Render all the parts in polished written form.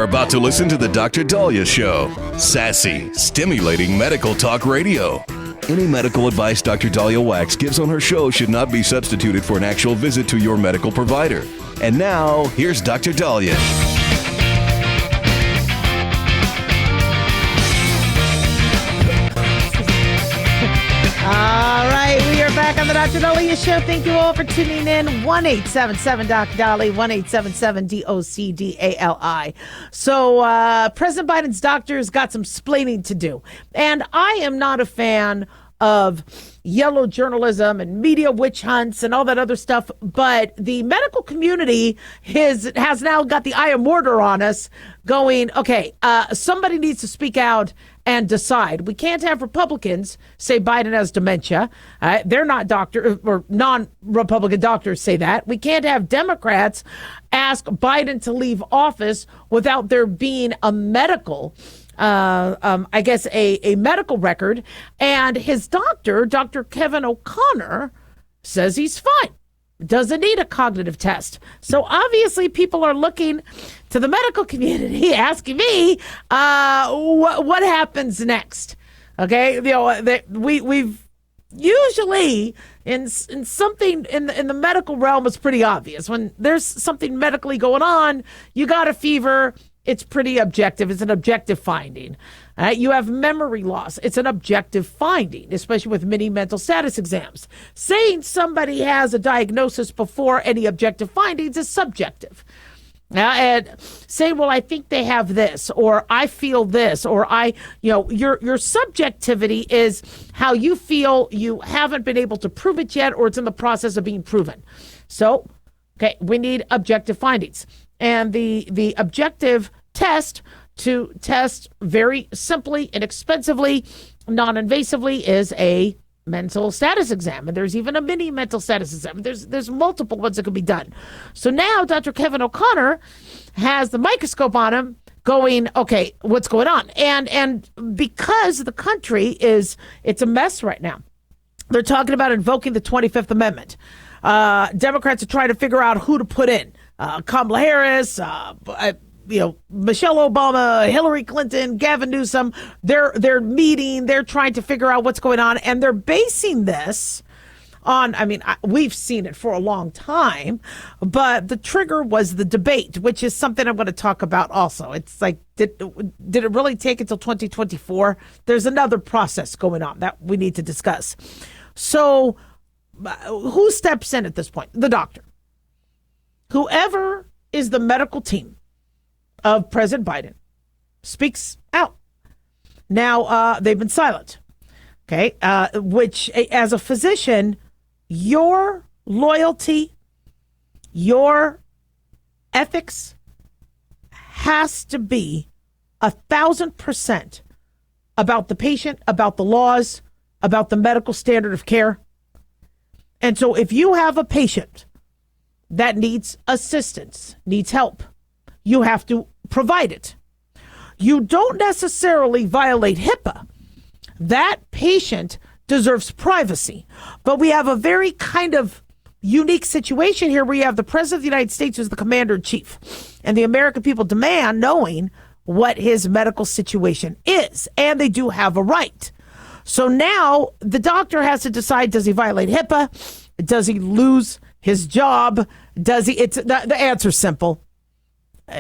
You're about to listen to the Dr. Daliah Show. Sassy, stimulating medical talk radio. Any medical advice Dr. Daliah Wax gives on her show should not be substituted for an actual visit to your medical provider. And now, here's Dr. Daliah. All right, we are back on the Dr. Daliah Show. Thank you all for tuning in. 1-877-Doc-Dali, 1-877-DOCDALI. So President Biden's doctors got some splaining to do. And I am not a fan of yellow journalism and media witch hunts and all that other stuff, but the medical community has now got the eye of mortar on us going, okay, somebody needs to speak out and decide. We can't have Republicans say Biden has dementia. They're not doctor or non-Republican doctors say that. We can't have Democrats ask Biden to leave office without there being a medical a medical record. And his doctor, Dr. Kevin O'Connor, says he's fine. Doesn't need a cognitive test. So obviously people are looking to the medical community, asking me, what happens next? Okay. We've usually in something in the medical realm, it's pretty obvious. When there's something medically going on, you got a fever, it's pretty objective. It's an objective finding. You have memory loss. It's an objective finding, especially with many mental status exams. Saying somebody has a diagnosis before any objective findings is subjective. And saying, well, I think they have this, or I feel this, or your subjectivity is how you feel. You haven't been able to prove it yet, or it's in the process of being proven. So, okay, we need objective findings. And the objective test to test very simply, inexpensively, non-invasively is a mental status exam. And there's even a mini mental status exam. There's multiple ones that can be done. So now Dr. Kevin O'Connor has the microscope on him going, okay, what's going on? And because the country it's a mess right now. They're talking about invoking the 25th Amendment. Democrats are trying to figure out who to put in. Kamala Harris, Michelle Obama, Hillary Clinton, Gavin Newsom. They're meeting. They're trying to figure out what's going on, and they're basing this on. We've seen it for a long time, but the trigger was the debate, which is something I'm going to talk about also. It's like, did it really take until 2024? There's another process going on that we need to discuss. So, who steps in at this point? The doctor. Whoever is the medical team of President Biden speaks out. Now, they've been silent, okay, which as a physician, your loyalty, your ethics has to be 1,000% about the patient, about the laws, about the medical standard of care. And so if you have a patient that needs assistance, needs help, you have to provide it. You don't necessarily violate HIPAA. That patient deserves privacy. But we have a very kind of unique situation here where you have the President of the United States who's the commander in chief. And the American people demand knowing what his medical situation is. And they do have a right. So now the doctor has to decide, does he violate HIPAA? Does he lose his job? Does he? The answer's simple.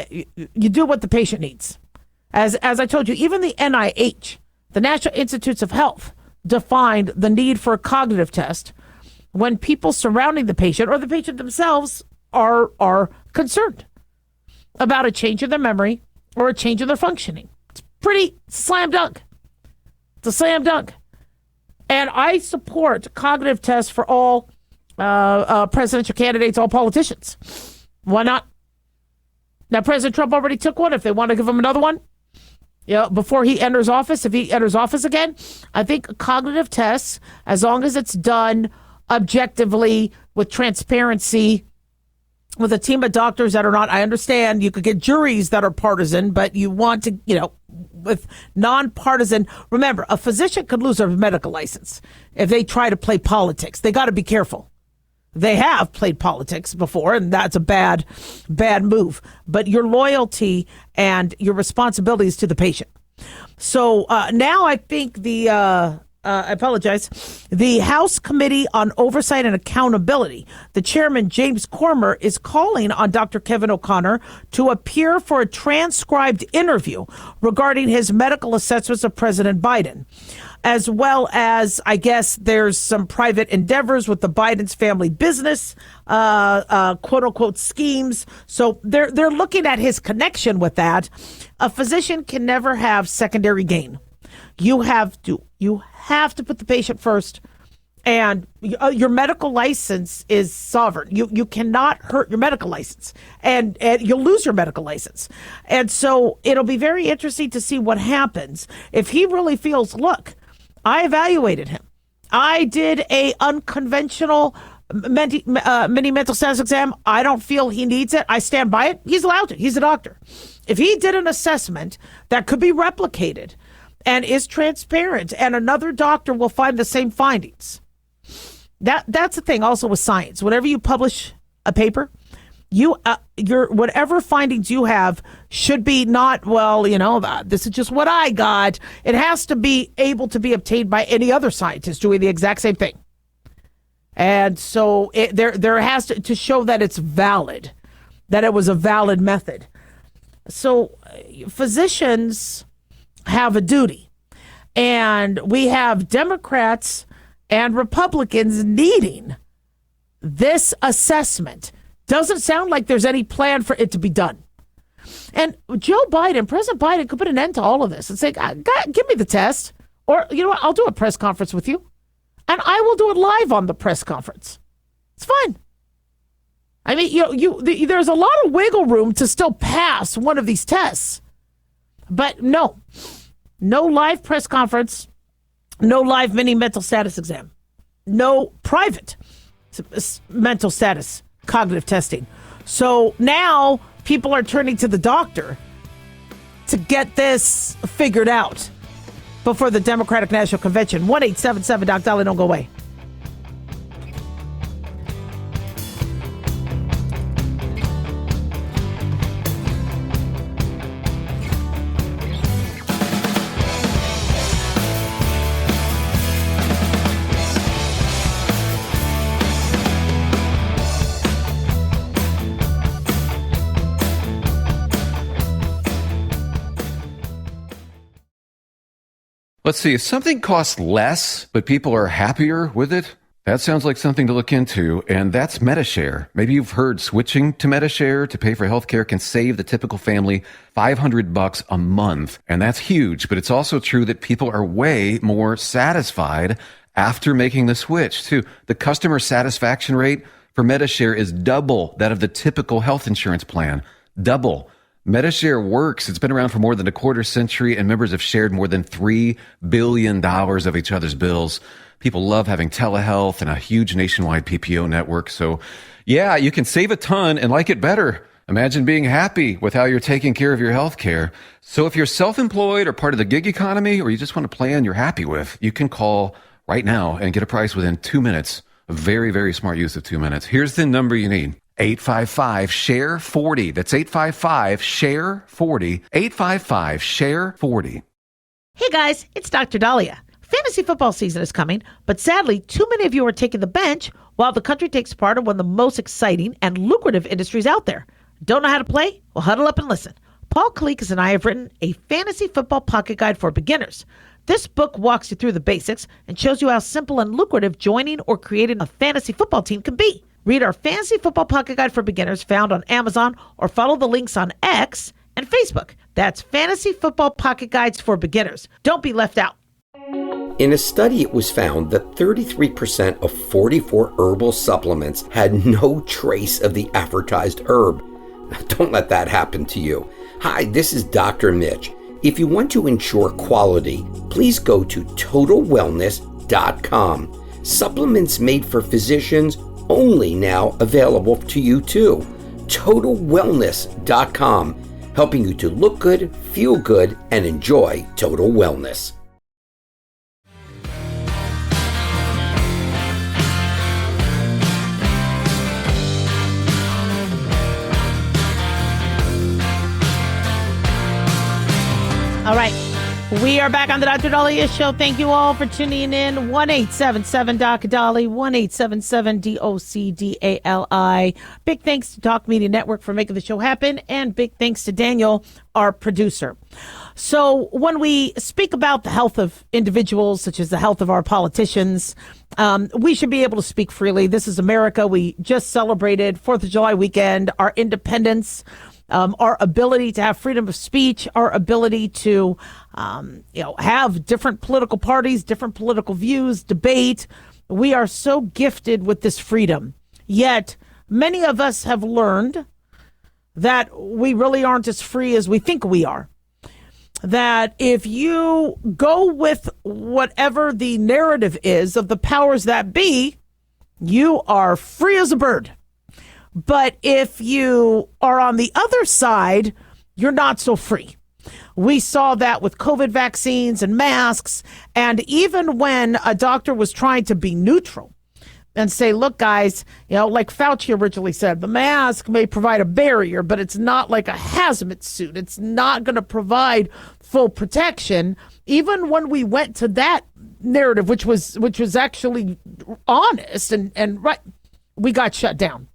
You do what the patient needs. As I told you, even the NIH, the National Institutes of Health, defined the need for a cognitive test when people surrounding the patient or the patient themselves are concerned about a change in their memory or a change in their functioning. It's pretty slam dunk. It's a slam dunk. And I support cognitive tests for all presidential candidates, all politicians. Why not? Now, President Trump already took one. If they want to give him another one, before he enters office, if he enters office again, I think cognitive tests, as long as it's done objectively with transparency, with a team of doctors that are not, I understand you could get juries that are partisan, but you want to, with nonpartisan. Remember, a physician could lose their medical license if they try to play politics. They got to be careful. They have played politics before, and that's a bad move. But your loyalty and your responsibilities to the patient. So now I think I apologize. The House Committee on Oversight and Accountability, the chairman, James Cormer, is calling on Dr. Kevin O'Connor to appear for a transcribed interview regarding his medical assessments of President Biden, as well as, I guess, there's some private endeavors with the Biden's family business, quote unquote schemes. So they're looking at his connection with that. A physician can never have secondary gain. You have to put the patient first, and your medical license is sovereign. You cannot hurt your medical license, and you'll lose your medical license. And so it'll be very interesting to see what happens if he really feels, look, I evaluated him. I did a unconventional mini mental status exam. I don't feel he needs it. I stand by it. He's allowed to. He's a doctor. If he did an assessment that could be replicated and is transparent, and another doctor will find the same findings. That's the thing also with science. Whenever you publish a paper, your whatever findings you have should be not, well, this is just what I got. It has to be able to be obtained by any other scientist doing the exact same thing. And so there has to show that it's valid, that it was a valid method. So physicians have a duty, and we have Democrats and Republicans needing this assessment. Doesn't sound like there's any plan for it to be done. And President Biden could put an end to all of this and say, God, give me the test, or you know what, I'll do a press conference with you, and I will do it live on the press conference. It's fine. I mean, there's a lot of wiggle room to still pass one of these tests. But no live press conference, no live mini mental status exam, no private mental status cognitive testing. So now people are turning to the doctor to get this figured out before the Democratic National Convention. 1-877-DOC-DALIAH, don't go away. Let's see, if something costs less, but people are happier with it, that sounds like something to look into, and that's MediShare. Maybe you've heard switching to MediShare to pay for healthcare can save the typical family $500 a month, and that's huge, but it's also true that people are way more satisfied after making the switch, too. The customer satisfaction rate for MediShare is double that of the typical health insurance plan. Double. MediShare works. It's been around for more than a quarter century, and members have shared more than $3 billion of each other's bills. People love having telehealth and a huge nationwide PPO network. So, yeah, you can save a ton and like it better. Imagine being happy with how you're taking care of your health care. So if you're self-employed or part of the gig economy, or you just want a plan you're happy with, you can call right now and get a price within 2 minutes. A very, very smart use of 2 minutes. Here's the number you need. 855-SHARE-40. That's 855-SHARE-40. 855-SHARE-40. Hey guys, it's Dr. Daliah. Fantasy football season is coming, but sadly, too many of you are taking the bench while the country takes part in one of the most exciting and lucrative industries out there. Don't know how to play? Well, huddle up and listen. Paul Kalikas and I have written a fantasy football pocket guide for beginners. This book walks you through the basics and shows you how simple and lucrative joining or creating a fantasy football team can be. Read our Fantasy Football Pocket Guide for Beginners found on Amazon, or follow the links on X and Facebook. That's Fantasy Football Pocket Guides for Beginners. Don't be left out. In a study, it was found that 33% of 44 herbal supplements had no trace of the advertised herb. Don't let that happen to you. Hi, this is Dr. Mitch. If you want to ensure quality, please go to TotalWellness.com. Supplements made for physicians, only now available to you too. TotalWellness.com, helping you to look good, feel good, and enjoy total wellness. All right. We are back on the Dr. Daliah Show. Thank you all for tuning in. 1-877-Doc-Dali, 1-877-DOCDALI. Big thanks to Talk Media Network for making the show happen, and big thanks to Daniel, our producer. So when we speak about the health of individuals, such as the health of our politicians, we should be able to speak freely. This is America. We just celebrated 4th of July weekend, our independence. Our ability to have freedom of speech, our ability to, have different political parties, different political views, debate. We are so gifted with this freedom. Yet, many of us have learned that we really aren't as free as we think we are. That if you go with whatever the narrative is of the powers that be, you are free as a bird. But if you are on the other side, you're not so free. We saw that with COVID vaccines and masks. And even when a doctor was trying to be neutral and say, look, guys, like Fauci originally said, the mask may provide a barrier, but it's not like a hazmat suit. It's not going to provide full protection. Even when we went to that narrative, which was actually honest and right, we got shut down.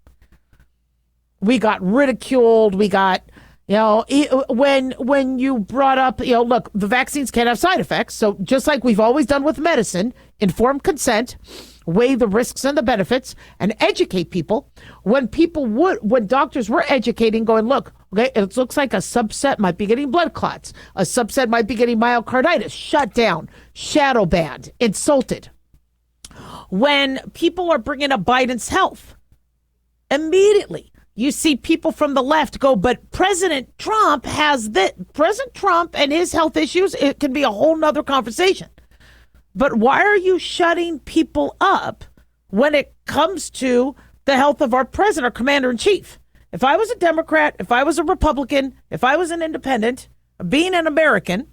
We got ridiculed. We got, when you brought up, look, the vaccines can have side effects. So just like we've always done with medicine, informed consent, weigh the risks and the benefits, and educate people. When doctors were educating, going, look, okay, it looks like a subset might be getting blood clots. A subset might be getting myocarditis, shut down, shadow banned, insulted. When people are bringing up Biden's health, immediately you see people from the left go, but President Trump has that. President Trump and his health issues, it can be a whole nother conversation. But why are you shutting people up when it comes to the health of our president, our commander in chief? If I was a Democrat, if I was a Republican, if I was an independent, being an American,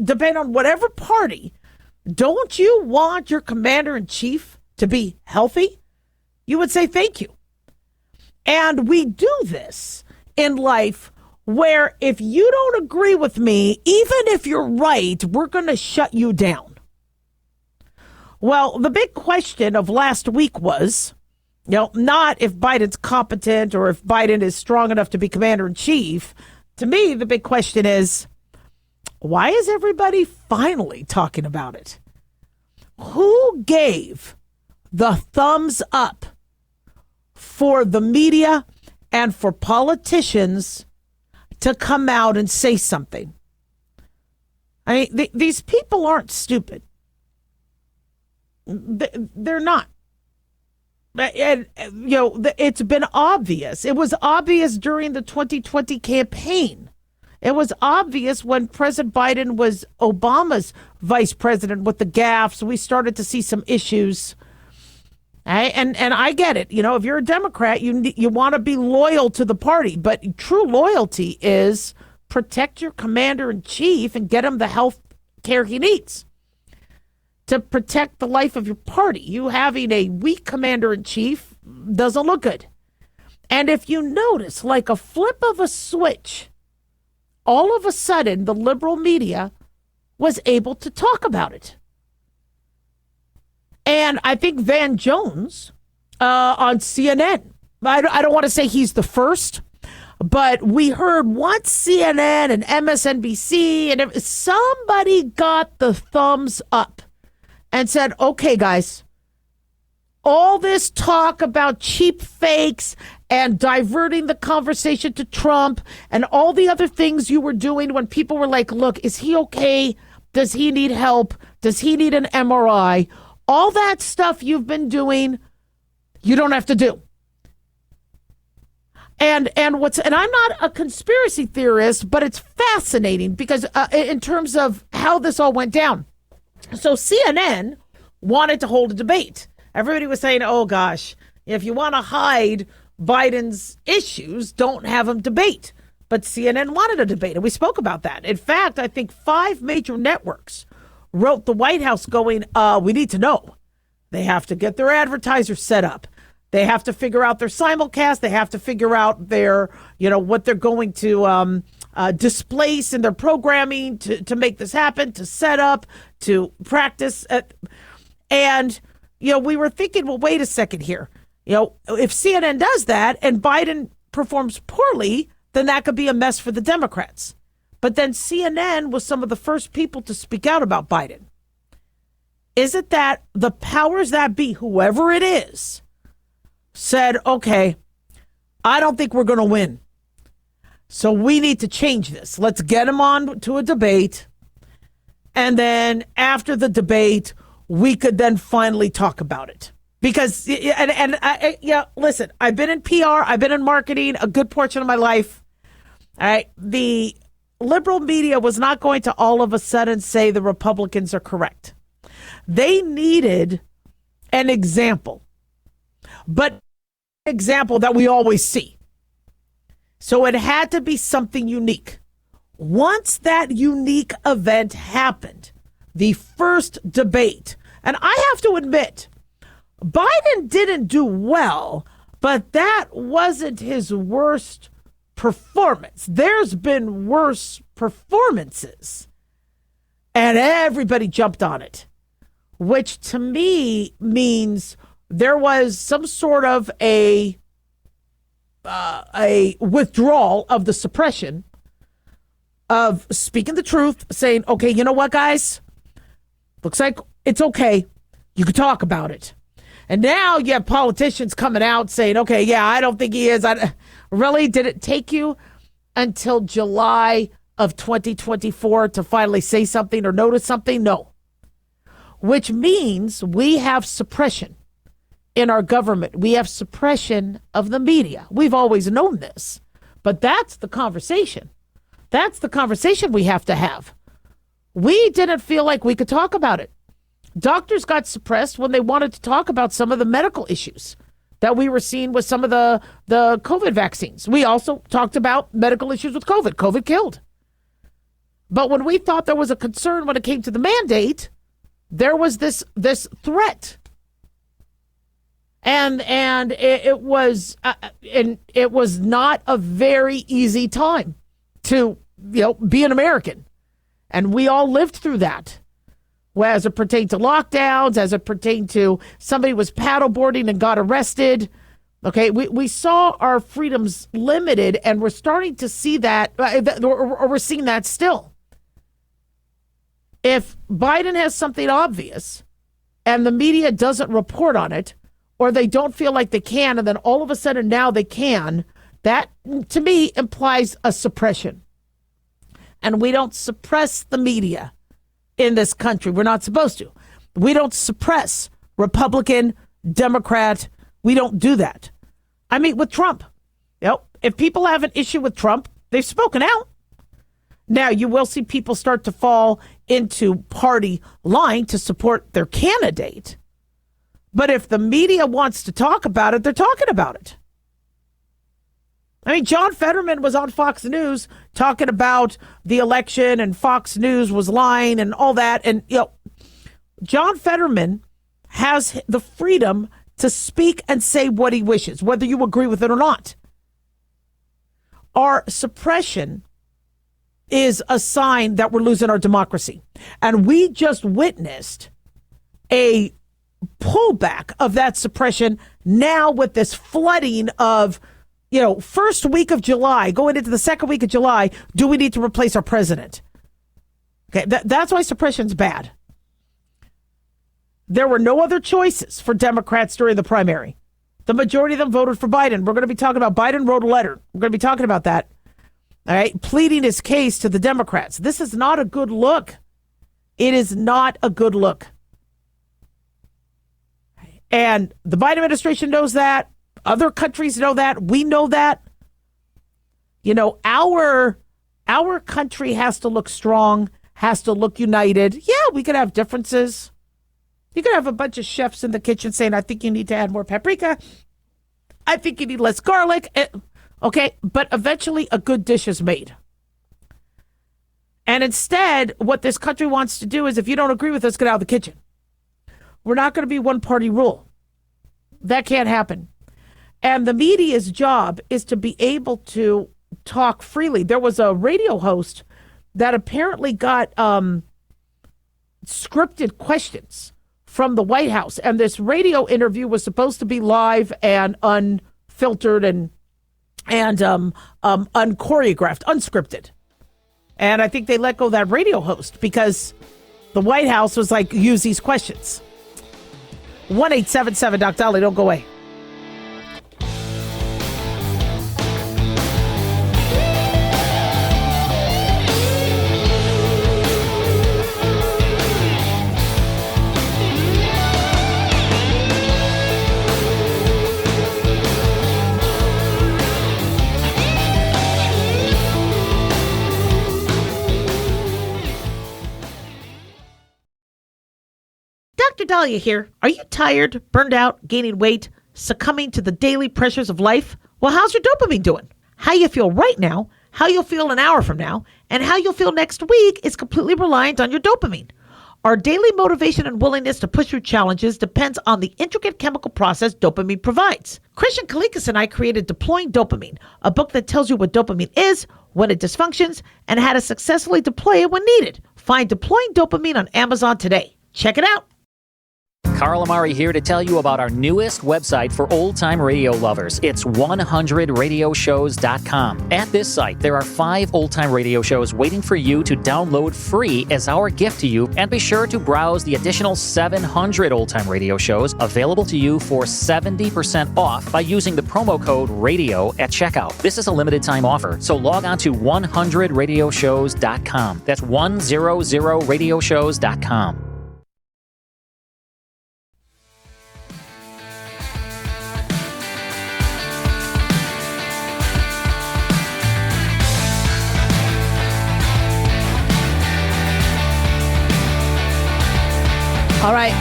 depending on whatever party, don't you want your commander in chief to be healthy? You would say thank you. And we do this in life where if you don't agree with me, even if you're right, we're going to shut you down. Well, the big question of last week was, not if Biden's competent or if Biden is strong enough to be commander in chief. To me, the big question is, why is everybody finally talking about it? Who gave the thumbs up for the media and for politicians to come out and say something? I mean, these people aren't stupid. They're not. And, it's been obvious. It was obvious during the 2020 campaign. It was obvious when President Biden was Obama's vice president with the gaffes. We started to see some issues. And I get it. If you're a Democrat, you want to be loyal to the party. But true loyalty is protect your commander in chief and get him the health care he needs to protect the life of your party. You having a weak commander in chief doesn't look good. And if you notice, like a flip of a switch, all of a sudden the liberal media was able to talk about it. And I think Van Jones on CNN, I don't want to say he's the first, but we heard once CNN and MSNBC and somebody got the thumbs up and said, okay, guys, all this talk about cheap fakes and diverting the conversation to Trump and all the other things you were doing when people were like, look, is he okay? Does he need help? Does he need an MRI? All that stuff you've been doing, you don't have to do. And I'm not a conspiracy theorist, but it's fascinating because in terms of how this all went down. So CNN wanted to hold a debate. Everybody was saying, oh gosh, if you want to hide Biden's issues, don't have him debate. But CNN wanted a debate, and we spoke about that. In fact, I think 5 major networks wrote the White House going, we need to know. They have to get their advertisers set up. They have to figure out their simulcast. They have to figure out their, what they're going to displace in their programming to make this happen, to set up, to practice. And, we were thinking, well, wait a second here. If CNN does that and Biden performs poorly, then that could be a mess for the Democrats. But then CNN was some of the first people to speak out about Biden. Is it that the powers that be, whoever it is, said, okay, I don't think we're going to win. So we need to change this. Let's get him on to a debate. And then after the debate, we could then finally talk about it. Because, listen, I've been in PR, I've been in marketing a good portion of my life. All right. The liberal media was not going to all of a sudden say the Republicans are correct. They needed an example, but an example that we always see. So it had to be something unique. Once that unique event happened, the first debate, and I have to admit, Biden didn't do well, but that wasn't his worst performance. There's been worse performances, and everybody jumped on it, which to me means there was some sort of a withdrawal of the suppression of speaking the truth, saying, okay, you know what, guys? Looks like it's okay. You can talk about it. And now you have politicians coming out saying, okay, yeah, I don't think he is. Really? Did it take you until July of 2024 to finally say something or notice something? No. Which means we have suppression in our government. We have suppression of the media. We've always known this, but that's the conversation. That's the conversation we have to have. We didn't feel like we could talk about it. Doctors got suppressed when they wanted to talk about some of the medical issues that we were seeing with some of the COVID vaccines. We also talked about medical issues with COVID. COVID killed. But when we thought there was a concern when it came to the mandate, there was this threat. And it was not a very easy time to be an American, and we all lived through that. Well, as it pertained to lockdowns, as it pertained to somebody was paddleboarding and got arrested. Okay, we saw our freedoms limited, and we're starting to see that, or we're seeing that still. If Biden has something obvious and the media doesn't report on it, or they don't feel like they can, and then all of a sudden now they can, that to me implies a suppression. And we don't suppress the media in this country. We're not supposed to. We don't suppress Republican, Democrat. We don't do that. I mean, with Trump, if people have an issue with Trump, they've spoken out. Now, you will see people start to fall into party line to support their candidate. But if the media wants to talk about it, they're talking about it. I mean, John Fetterman was on Fox News talking about the election, and Fox News was lying and all that. And, John Fetterman has the freedom to speak and say what he wishes, whether you agree with it or not. Our suppression is a sign that we're losing our democracy. And we just witnessed a pullback of that suppression now with this flooding of, first week of July, going into the second week of July, do we need to replace our president? Okay, that's why suppression's bad. There were no other choices for Democrats during the primary. The majority of them voted for Biden. We're going to be talking about Biden wrote a letter. We're going to be talking about that. All right, pleading his case to the Democrats. This is not a good look. It is not a good look. And the Biden administration knows that. Other countries know that. We know that. Our country has to look strong, has to look united. Yeah, we could have differences. You could have a bunch of chefs in the kitchen saying, I think you need to add more paprika. I think you need less garlic. Okay, but eventually a good dish is made. And instead, what this country wants to do is, if you don't agree with us, get out of the kitchen. We're not going to be one party rule. That can't happen. And the media's job is to be able to talk freely. There was a radio host that apparently got scripted questions from the White House, and this radio interview was supposed to be live and unfiltered and unchoreographed, unscripted. And I think they let go of that radio host because the White House was like, use these questions. 1-877 Doc Daliah, don't go away. Dr. Daliah here. Are you tired, burned out, gaining weight, succumbing to the daily pressures of life? Well, how's your dopamine doing? How you feel right now, how you'll feel an hour from now, and how you'll feel next week is completely reliant on your dopamine. Our daily motivation and willingness to push through challenges depends on the intricate chemical process dopamine provides. Christian Kalikas and I created Deploying Dopamine, a book that tells you what dopamine is, when it dysfunctions, and how to successfully deploy it when needed. Find Deploying Dopamine on Amazon today. Check it out. Carl Amari here to tell you about our newest website for old-time radio lovers. It's 100radioshows.com. At this site, there are 5 old-time radio shows waiting for you to download free as our gift to you, and be sure to browse the additional 700 old-time radio shows available to you for 70% off by using the promo code RADIO at checkout. This is a limited-time offer, so log on to 100radioshows.com. That's 100radioshows.com. All right,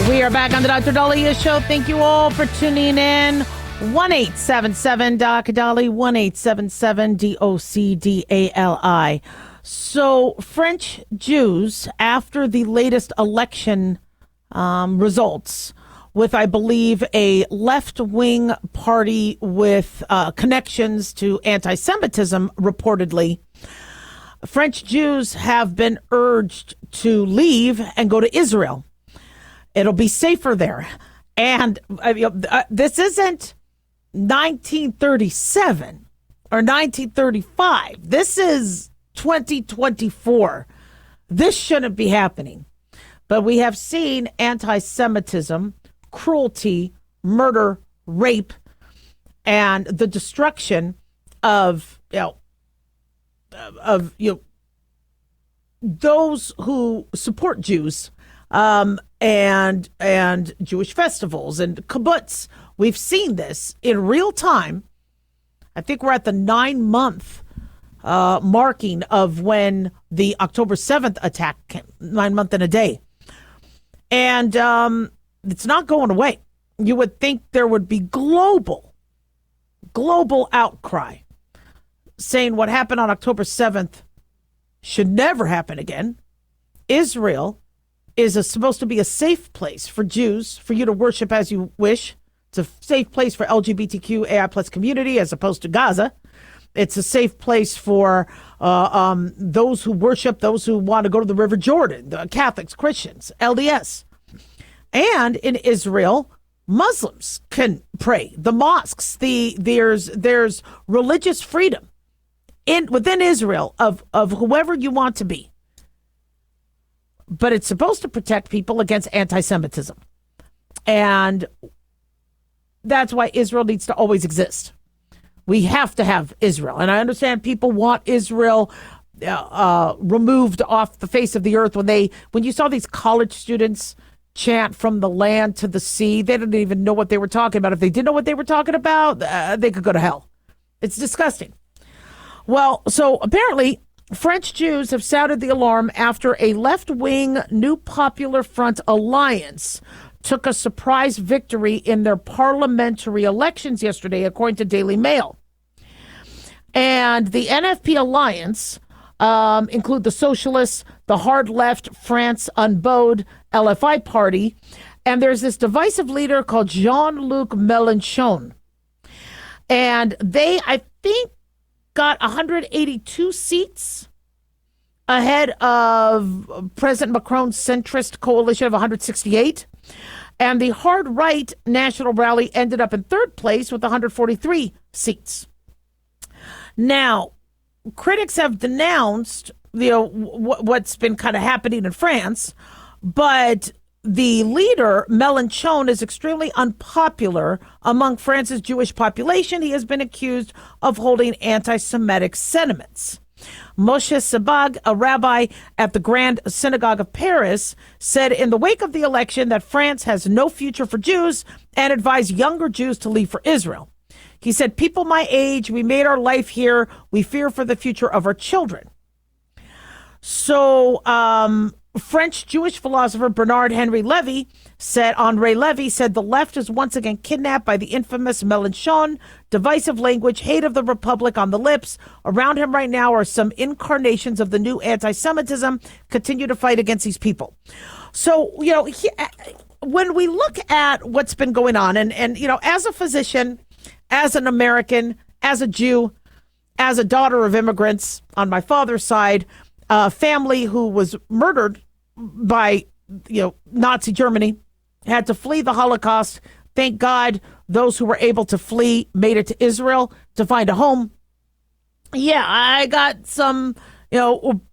we are back on the Dr. Daliah Show. Thank you all for tuning in. 1-877-DOC-DALI, 1-877-DOCDALI. So French Jews, after the latest election results, with, I believe, a left-wing party with connections to anti-Semitism, reportedly, French Jews have been urged to leave and go to Israel. It'll be safer there. And this isn't 1937 or 1935. This is 2024. This shouldn't be happening. But we have seen anti-Semitism, cruelty, murder, rape, and the destruction of those who support Jews, and Jewish festivals and kibbutz. We've seen this in real time. I think we're at the 9-month marking of when the October 7th attack came, 9 months and a day. And it's not going away. You would think there would be global outcry saying what happened on October 7th should never happen again. Israel is supposed to be a safe place for Jews, for you to worship as you wish. It's a safe place for LGBTQAI plus community as opposed to Gaza. It's a safe place for those who worship, those who want to go to the River Jordan, the Catholics, Christians, LDS. And in Israel, Muslims can pray. The mosques, there's religious freedom within Israel of whoever you want to be. But it's supposed to protect people against anti-Semitism. And that's why Israel needs to always exist. We have to have Israel. And I understand people want Israel removed off the face of the earth. When you saw these college students chant from the land to the sea, they didn't even know what they were talking about. If they didn't know what they were talking about, they could go to hell. It's disgusting. Well, so apparently French Jews have sounded the alarm after a left-wing New Popular Front alliance took a surprise victory in their parliamentary elections yesterday, according to Daily Mail. And the NFP alliance include the Socialists, the hard left France Unbowed LFI party, and there's this divisive leader called Jean-Luc Mélenchon. And they, I think, got 182 seats ahead of President Macron's centrist coalition of 168. And the hard-right National Rally ended up in third place with 143 seats. Now, critics have denounced what's been kind of happening in France, but the leader, Mélenchon, is extremely unpopular among France's Jewish population. He has been accused of holding anti-Semitic sentiments. Moshe Sabag, a rabbi at the Grand Synagogue of Paris, said in the wake of the election that France has no future for Jews and advised younger Jews to leave for Israel. He said, people my age, we made our life here. We fear for the future of our children. So French Jewish philosopher Henri Levy said the left is once again kidnapped by the infamous Mélenchon, divisive language, hate of the Republic on the lips. Around him right now are some incarnations of the new anti-Semitism, continue to fight against these people. So, when we look at what's been going on, and as a physician, as an American, as a Jew, as a daughter of immigrants on my father's side, a family who was murdered by Nazi Germany, had to flee the Holocaust. Thank God those who were able to flee made it to Israel to find a home. Yeah, I got some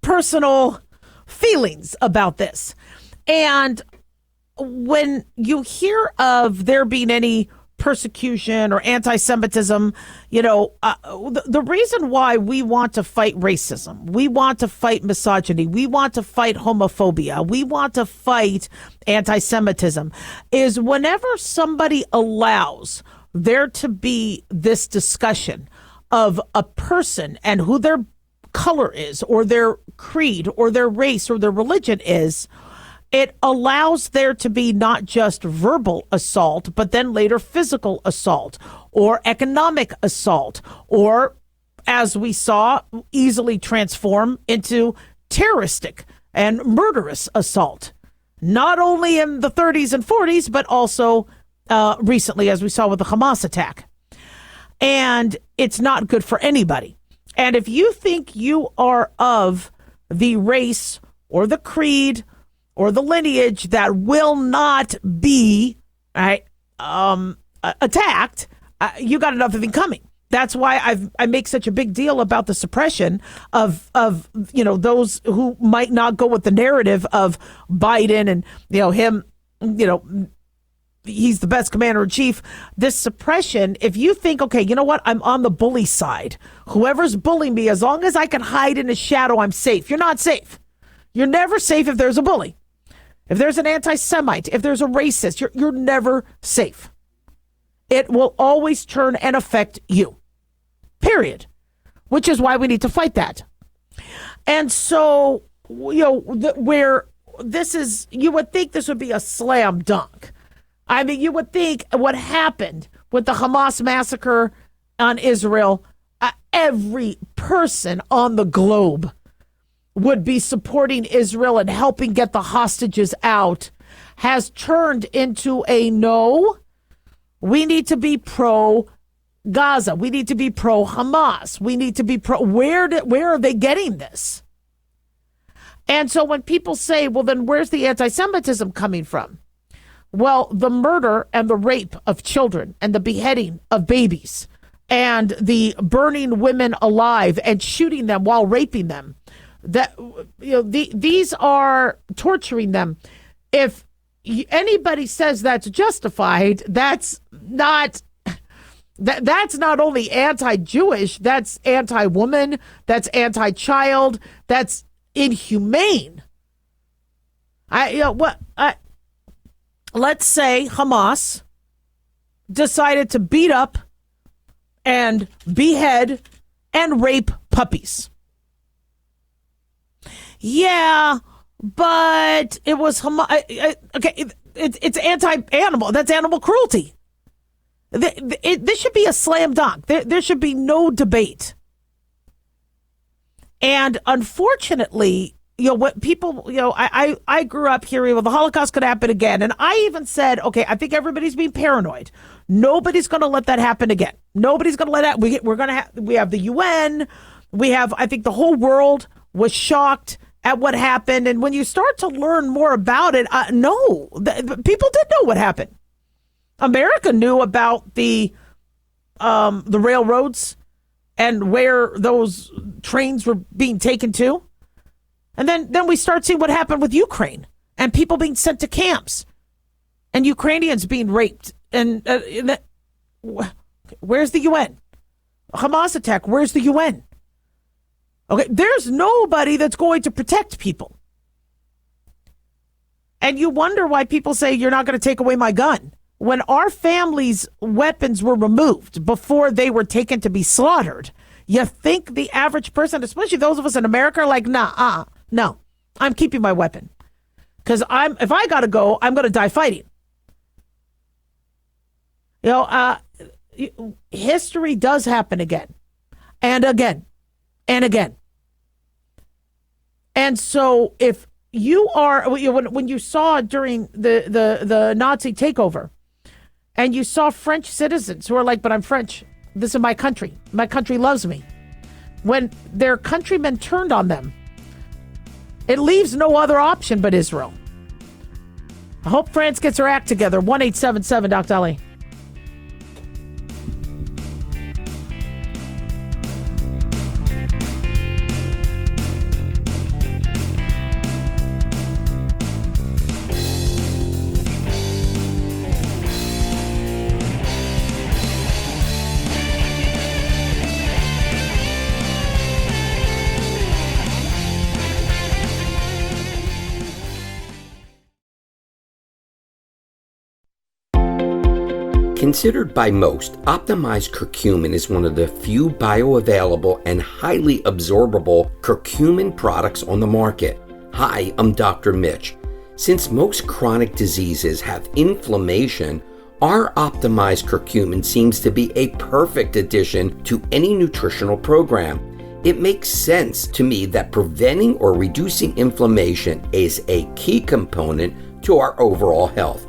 personal feelings about this. And when you hear of there being any persecution or anti-Semitism, the reason why we want to fight racism, we want to fight misogyny, we want to fight homophobia, we want to fight anti-Semitism is whenever somebody allows there to be this discussion of a person and who their color is or their creed or their race or their religion is, it allows there to be not just verbal assault, but then later physical assault or economic assault, or as we saw, easily transform into terroristic and murderous assault, not only in the 30s and 40s, but also recently, as we saw with the Hamas attack. And it's not good for anybody. And if you think you are of the race or the creed or the lineage that will not be attacked, you got another thing coming. That's why I make such a big deal about the suppression of those who might not go with the narrative of Biden and him, he's the best commander in chief. This suppression, if you think, okay, you know what, I'm on the bully side. Whoever's bullying me, as long as I can hide in a shadow, I'm safe. You're not safe. You're never safe if there's a bully. If there's an anti-Semite, if there's a racist, you're never safe. It will always turn and affect you. Period. Which is why we need to fight that. And so, where this is, you would think this would be a slam dunk. I mean, you would think what happened with the Hamas massacre on Israel, every person on the globe would be supporting Israel and helping get the hostages out, has turned into a no. We need to be pro-Gaza. We need to be pro-Hamas. We need to be where are they getting this? And so when people say, well, then where's the anti-Semitism coming from? Well, the murder and the rape of children and the beheading of babies and the burning women alive and shooting them while raping them, that these are torturing them. If anybody says that's justified, that's not only anti-Jewish, that's anti-woman, that's anti-child, that's inhumane. Let's say Hamas decided to beat up and behead and rape puppies. Yeah, but it was okay. It's anti-animal. That's animal cruelty. This should be a slam dunk. There should be no debate. And unfortunately, what people, I grew up hearing, well, the Holocaust could happen again. And I even said, okay, I think everybody's being paranoid. Nobody's going to let that happen again. Nobody's going to let that. We have the UN. I think the whole world was shocked at what happened. And when you start to learn more about it, people did know what happened. America knew about the railroads and where those trains were being taken to. And then we start seeing what happened with Ukraine and people being sent to camps and Ukrainians being raped. And where's the UN? Hamas attack, where's the UN? Okay, there's nobody that's going to protect people. And you wonder why people say, you're not going to take away my gun. When our families' weapons were removed before they were taken to be slaughtered, you think the average person, especially those of us in America, are like, no, I'm keeping my weapon. Because if I got to go, I'm going to die fighting. History does happen again and again and again. And so if you are, when you saw during the Nazi takeover, and you saw French citizens who are like, but I'm French. This is my country. My country loves me. When their countrymen turned on them, it leaves no other option but Israel. I hope France gets her act together. 1-877 Dr. Daliah. Considered by most, optimized curcumin is one of the few bioavailable and highly absorbable curcumin products on the market. Hi, I'm Dr. Mitch. Since most chronic diseases have inflammation, our optimized curcumin seems to be a perfect addition to any nutritional program. It makes sense to me that preventing or reducing inflammation is a key component to our overall health.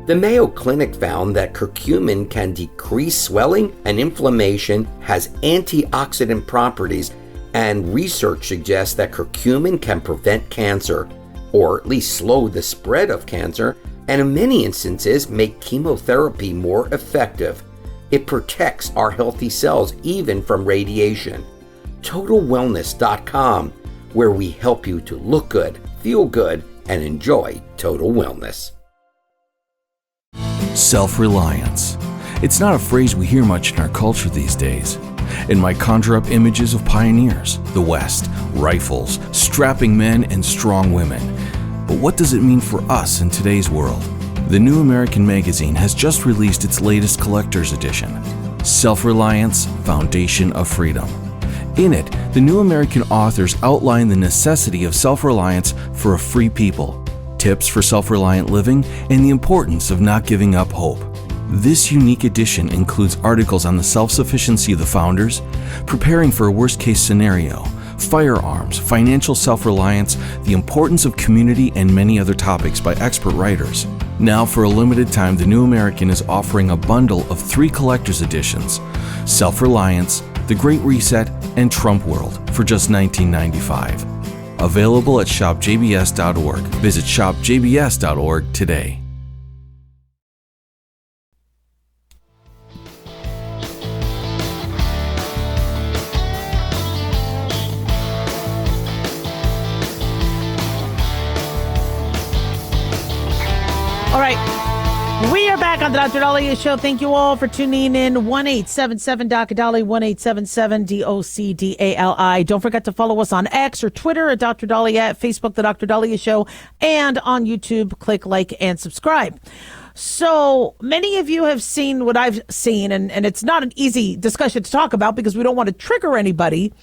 The Mayo Clinic found that curcumin can decrease swelling and inflammation, has antioxidant properties, and research suggests that curcumin can prevent cancer, or at least slow the spread of cancer, and in many instances make chemotherapy more effective. It protects our healthy cells even from radiation. TotalWellness.com, where we help you to look good, feel good, and enjoy total wellness. Self-reliance. It's not a phrase we hear much in our culture these days. It might conjure up images of pioneers, the West, rifles, strapping men, and strong women. But what does it mean for us in today's world? The New American Magazine has just released its latest collector's edition, Self-Reliance, Foundation of Freedom. In it, the New American authors outline the necessity of self-reliance for a free people, tips for self-reliant living, and the importance of not giving up hope. This unique edition includes articles on the self-sufficiency of the founders, preparing for a worst-case scenario, firearms, financial self-reliance, the importance of community, and many other topics by expert writers. Now, for a limited time, the New American is offering a bundle of 3 collector's editions, Self-Reliance, The Great Reset, and Trump World, for just $19.95. Available at shopjbs.org. Visit shopjbs.org today. All right. We are back on the Dr. Daliah Show. Thank you all for tuning in. 1-877 Dr. Daliah, 1-877 DOCDALI. Don't forget to follow us on X or Twitter at Dr. Daliah, at Facebook, The Dr. Daliah Show, and on YouTube. Click like and subscribe. So many of you have seen what I've seen, and it's not an easy discussion to talk about because we don't want to trigger anybody,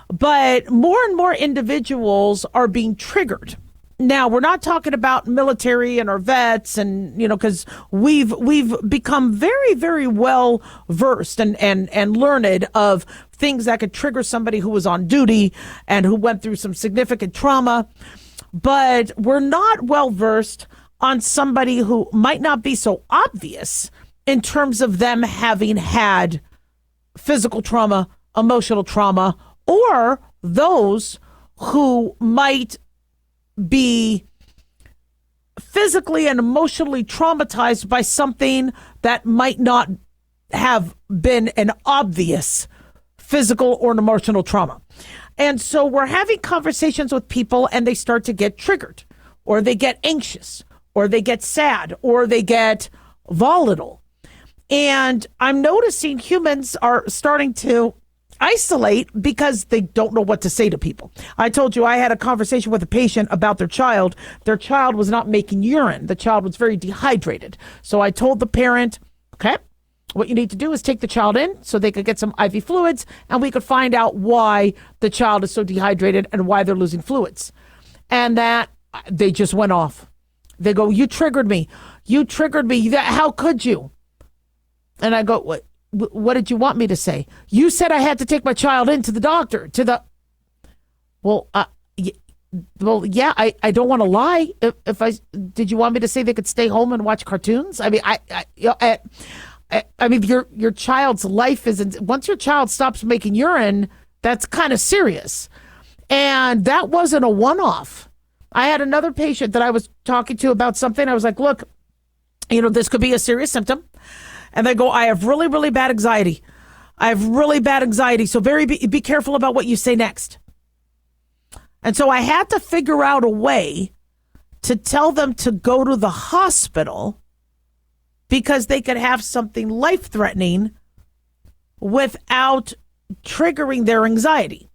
but more and more individuals are being triggered. Now, we're not talking about military and our vets and, because we've become very, very well versed and learned of things that could trigger somebody who was on duty and who went through some significant trauma. but we're not well versed on somebody who might not be so obvious in terms of them having had physical trauma, emotional trauma, or those who might be physically and emotionally traumatized by something that might not have been an obvious physical or emotional trauma. And so we're having conversations with people and they start to get triggered, or they get anxious, or they get sad, or they get volatile. And I'm noticing humans are starting to isolate because they don't know what to say to people. I told you I had a conversation with a patient about their child. Their child was not making urine. The child was very dehydrated. So I told the parent, okay, what you need to do is take the child in so they could get some IV fluids and we could find out why the child is so dehydrated and why they're losing fluids. And that they just went off. They go, you triggered me. You triggered me. How could you? And I go, what did you want me to say? You said I had to take my child into the doctor, well, yeah, I don't want to lie. Did you want me to say they could stay home and watch cartoons? I mean, I mean, your child's life isn't, once your child stops making urine, that's kind of serious. And that wasn't a one-off. I had another patient that I was talking to about something. I was like, look, this could be a serious symptom. And they go, I have really, really bad anxiety. I have really bad anxiety. So be careful about what you say next. And so I had to figure out a way to tell them to go to the hospital because they could have something life-threatening without triggering their anxiety.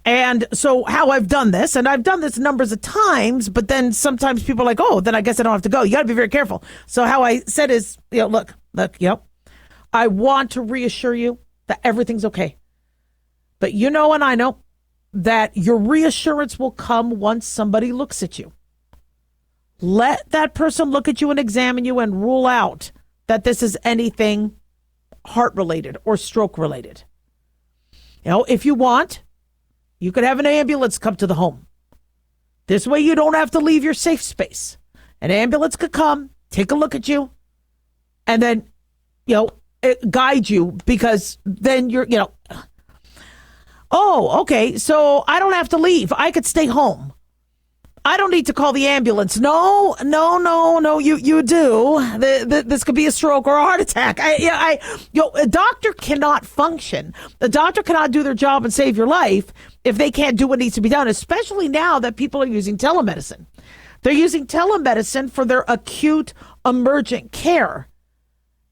And so how I've done this, and I've done this numbers of times, but then sometimes people are like, oh, then I guess I don't have to go. You got to be very careful. So how I said is, look, I want to reassure you that everything's okay. But and I know that your reassurance will come once somebody looks at you. Let that person look at you and examine you and rule out that this is anything heart-related or stroke-related. If you want, you could have an ambulance come to the home. This way you don't have to leave your safe space. An ambulance could come, take a look at you, and then, guide you, because then you're, oh, okay, so I don't have to leave. I could stay home. I don't need to call the ambulance. No, you do. This could be a stroke or a heart attack. A doctor cannot function. The doctor cannot do their job and save your life if they can't do what needs to be done, especially now that people are using telemedicine. They're using telemedicine for their acute emergent care.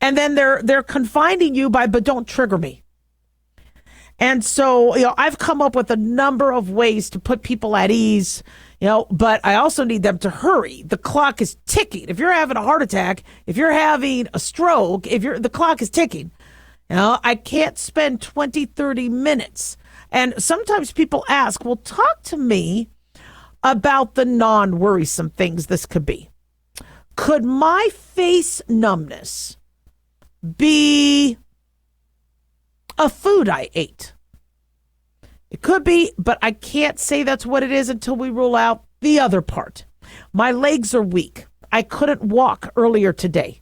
And then they're confining you but don't trigger me. And so, I've come up with a number of ways to put people at ease, but I also need them to hurry. The clock is ticking. If you're having a heart attack, if you're having a stroke, the clock is ticking. I can't spend 20, 30 minutes. And sometimes people ask, well, talk to me about the non-worrisome things this could be. Could my face numbness be a food I ate? It could be, but I can't say that's what it is until we rule out the other part. My legs are weak. I couldn't walk earlier today.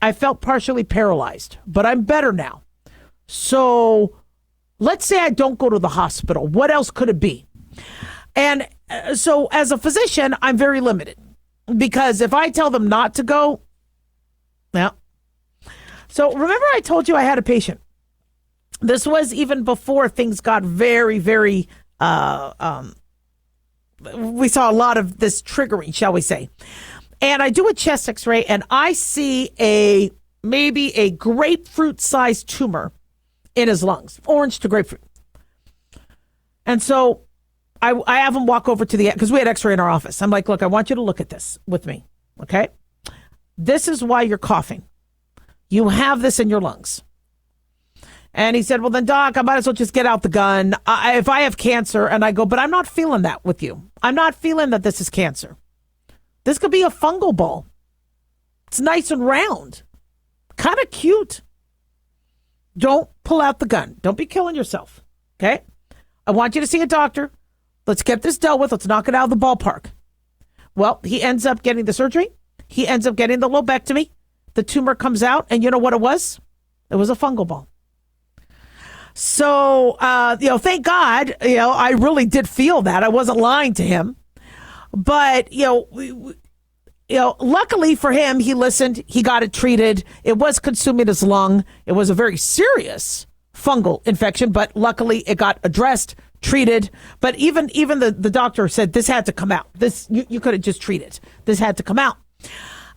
I felt partially paralyzed, but I'm better now. So let's say I don't go to the hospital. What else could it be? And so as a physician, I'm very limited because if I tell them not to go, So remember I told you I had a patient. This was even before things got very, very, we saw a lot of this triggering, shall we say. And I do a chest x-ray and I see maybe a grapefruit-sized tumor in his lungs, orange to grapefruit. And so I have him walk over to because we had x-ray in our office. I'm like, look, I want you to look at this with me, okay? This is why you're coughing. You have this in your lungs. And he said, well, then, doc, I might as well just get out the gun. If I have cancer, and I go, but I'm not feeling that with you. I'm not feeling that this is cancer. This could be a fungal ball. It's nice and round. Kind of cute. Don't pull out the gun. Don't be killing yourself. Okay? I want you to see a doctor. Let's get this dealt with. Let's knock it out of the ballpark. Well, he ends up getting the surgery. He ends up getting the lobectomy. The tumor comes out, and you know what it was? It was a fungal ball. So, thank God, I really did feel that. I wasn't lying to him. But, luckily for him, he listened. He got it treated. It was consuming his lung. It was a very serious fungal infection, but luckily it got addressed, treated. But even the doctor said this had to come out. This you could have just treated. This had to come out.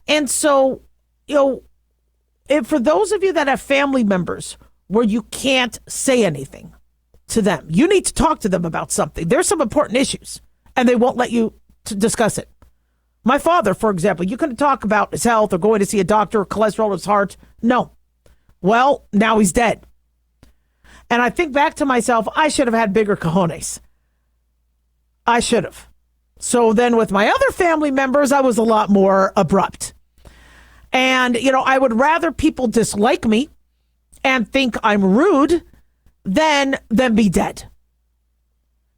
And so, for those of you that have family members where you can't say anything to them, you need to talk to them about something. There's some important issues, and they won't let you discuss it. My father, for example, you couldn't talk about his health or going to see a doctor or cholesterol in his heart. No. Well, now he's dead. And I think back to myself, I should have had bigger cojones. I should have. So then with my other family members, I was a lot more abrupt. And, I would rather people dislike me and think I'm rude than be dead.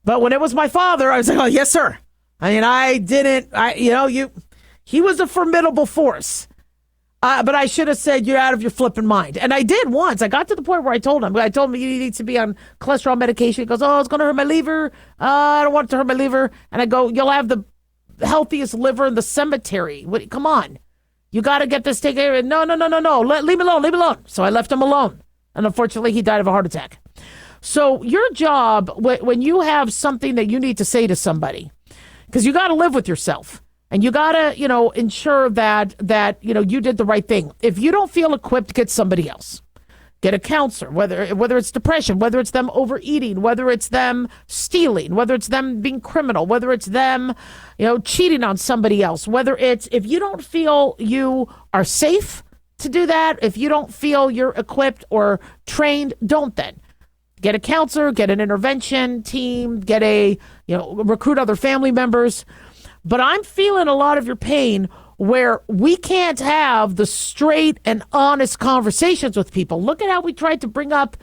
But when it was my father, I was like, oh, yes, sir. I mean, he was a formidable force. But I should have said, you're out of your flipping mind. And I did once. I got to the point where I told him he needs to be on cholesterol medication. He goes, oh, it's going to hurt my liver. I don't want it to hurt my liver. And I go, you'll have the healthiest liver in the cemetery. Come on. You got to get this taken care of. No. Leave me alone. So I left him alone. And unfortunately, he died of a heart attack. So your job, when you have something that you need to say to somebody, because you got to live with yourself. And you got to, ensure that you did the right thing. If you don't feel equipped, get somebody else. Get a counselor, whether it's depression, whether it's them overeating, whether it's them stealing, whether it's them being criminal, whether it's them, cheating on somebody else, if you don't feel you are safe to do that, if you don't feel you're equipped or trained, don't then. Get a counselor, get an intervention team, recruit other family members. But I'm feeling a lot of your pain where we can't have the straight and honest conversations with people. Look at how we tried to bring up,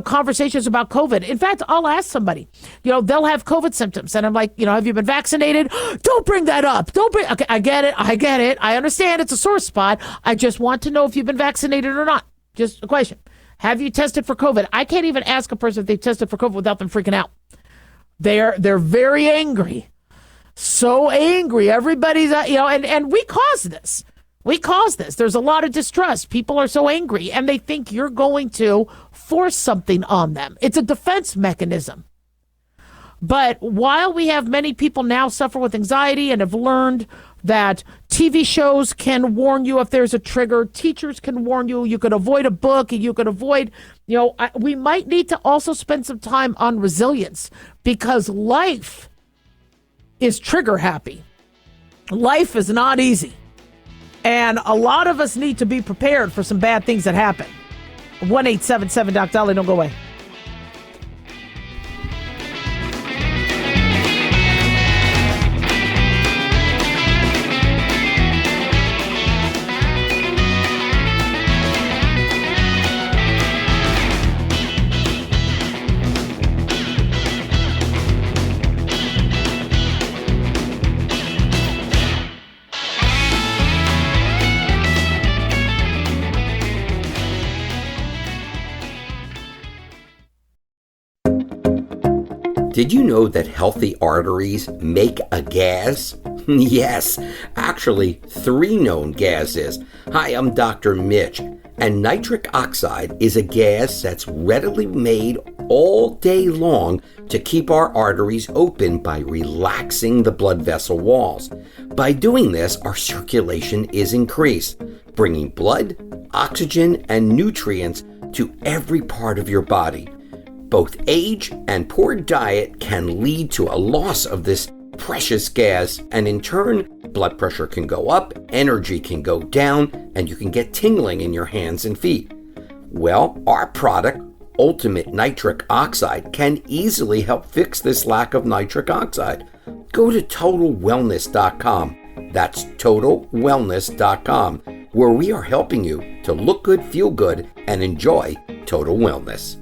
conversations about COVID. In fact, I'll ask somebody, they'll have COVID symptoms. And I'm like, have you been vaccinated? Don't bring that up. Okay, I get it. I understand it's a sore spot. I just want to know if you've been vaccinated or not. Just a question. Have you tested for COVID? I can't even ask a person if they've tested for COVID without them freaking out. They're very angry. So angry. Everybody's, and we caused this. There's a lot of distrust. People are so angry and they think you're going to force something on them. It's a defense mechanism. But while we have many people now suffer with anxiety and have learned that TV shows can warn you if there's a trigger, teachers can warn you, you could avoid a book, you could avoid, we might need to also spend some time on resilience because life is trigger happy. Life is not easy. And a lot of us need to be prepared for some bad things that happen. 1-877-DOC-DALIAH, don't go away. Did you know that healthy arteries make a gas? Yes, actually 3 known gases. Hi, I'm Dr. Mitch, and nitric oxide is a gas that's readily made all day long to keep our arteries open by relaxing the blood vessel walls. By doing this, our circulation is increased, bringing blood, oxygen, and nutrients to every part of your body. Both age and poor diet can lead to a loss of this precious gas, and in turn, blood pressure can go up, energy can go down, and you can get tingling in your hands and feet. Well, our product, Ultimate Nitric Oxide, can easily help fix this lack of nitric oxide. Go to TotalWellness.com. That's TotalWellness.com, where we are helping you to look good, feel good, and enjoy total wellness.